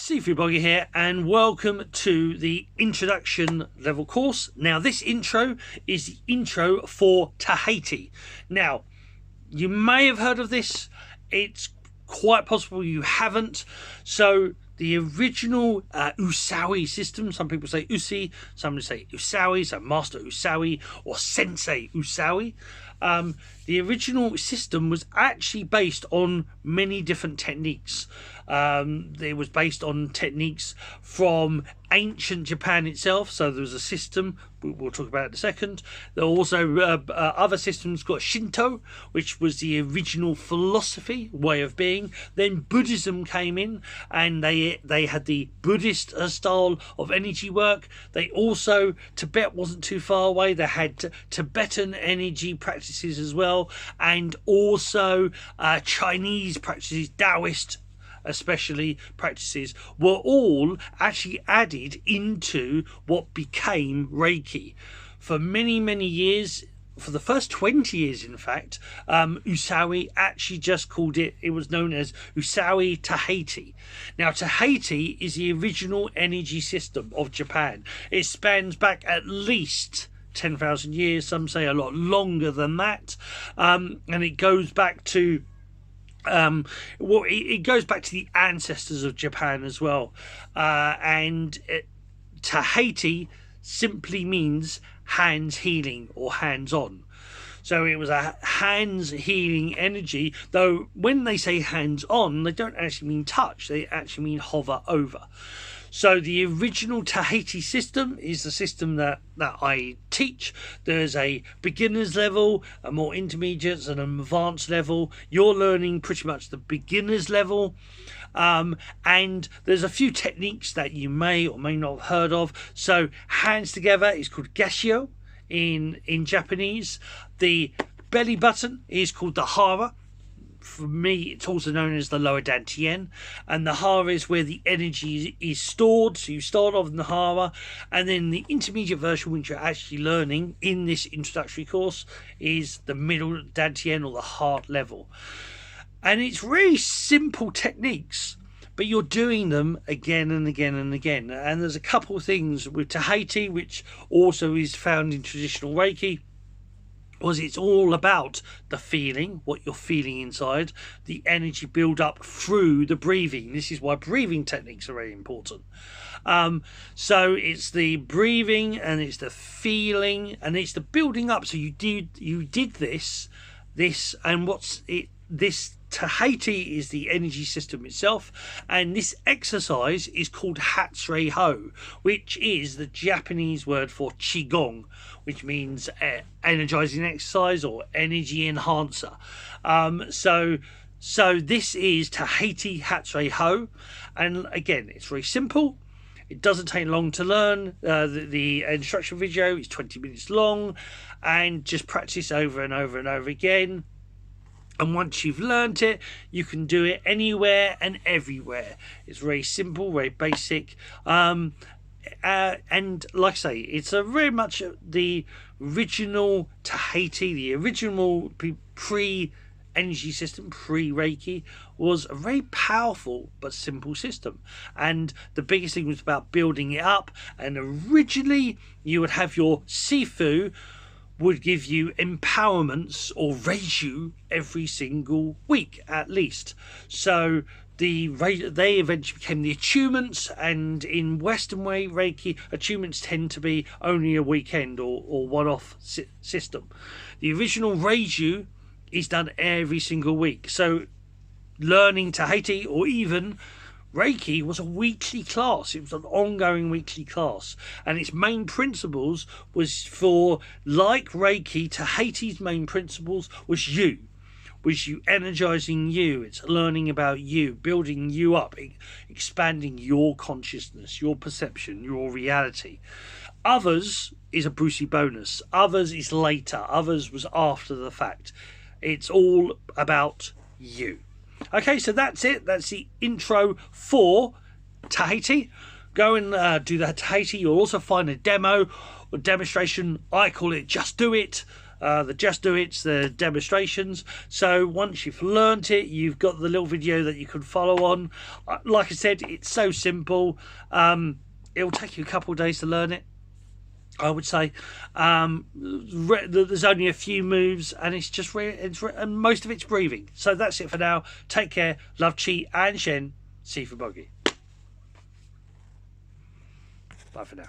Seafood Blogger here, and welcome to the introduction level course. Now, this intro is the intro for Teate. Now, you may have heard of this. It's quite possible you haven't. So, the original Usui system, some people say Usui, some say Usui, so Master Usui or Sensei Usui. The original system was actually based on many different techniques. It was based on techniques from ancient Japan itself. So there was a system we'll talk about in a second. There were also other systems got Shinto, which was the original philosophy way of being. Then Buddhism came in, and they had the Buddhist style of energy work. They also, Tibet wasn't too far away. They had Tibetan energy practices as well, and also Chinese practices, Taoist especially practices, were all actually added into what became Reiki. For many years, for the first 20 years in fact, Usui actually just called it was known as Usui Teate. Now, Teate is the original energy system of Japan. It spans back at least 10,000 years, some say a lot longer than that, and it goes back to it goes back to the ancestors of Japan as well, and Teate simply means hands healing or hands on. So it was a hands healing energy, though when they say hands on, they don't actually mean touch, they actually mean hover over. So the original Teate system is the system that I teach. There's a beginner's level, a more intermediate, and an advanced level. You're learning pretty much the beginner's level. And there's a few techniques that you may or may not have heard of. So hands together is called Gashio in Japanese. The belly button is called the hara. For me, it's also known as the lower dantian, and the hara is where the energy is stored. So you start off in the hara, and then the intermediate version, which you're actually learning in this introductory course, is the middle dantian or the heart level. And it's really simple techniques, but you're doing them again and again and again. And there's a couple of things with Teate, which also is found in traditional Reiki. It's all about the feeling, what you're feeling inside, the energy build up through the breathing. This is why breathing techniques are very important. So it's the breathing, and it's the feeling, and it's the building up. So you did this, and this Teate is the energy system itself, and this exercise is called Hatsure Ho, which is the Japanese word for Qigong, which means energizing exercise or energy enhancer. So this is Teate Hatsure Ho, and again, it's very simple. It doesn't take long to learn. The instruction video is 20 minutes long, and just practice over and over and over again. And once you've learnt it, you can do it anywhere and everywhere. It's very simple, very basic. And like I say, it's very much the original Teate, the original pre-energy system, pre-Reiki, was a very powerful but simple system. And the biggest thing was about building it up. And originally, you would have your Sifu would give you empowerments or raise you every single week at least. So they eventually became the attunements, and in Western way Reiki, attunements tend to be only a weekend or one-off system. The original Reiju is done every single week. So learning Teate or even Reiki was a weekly class. It was an ongoing weekly class, and its main principles was for, like Reiki, Teate's main principles was you energizing you. It's learning about you, building you up, expanding your consciousness, your perception, your reality. Others is a Brucey bonus. Others is later. Others was after the fact. It's all about you. Okay, so that's it. That's the intro for Teate. Go and do the Teate. You'll also find a demo or demonstration. I call it Just Do It. the Just Do It's, the demonstrations. So once you've learnt it, you've got the little video that you can follow on. Like I said, it's so simple. It'll take you a couple of days to learn it, I would say. There's only a few moves, and it's just and most of it's breathing. So that's it for now. Take care. Love, Chi and Shen. See you for Boggy. Bye for now.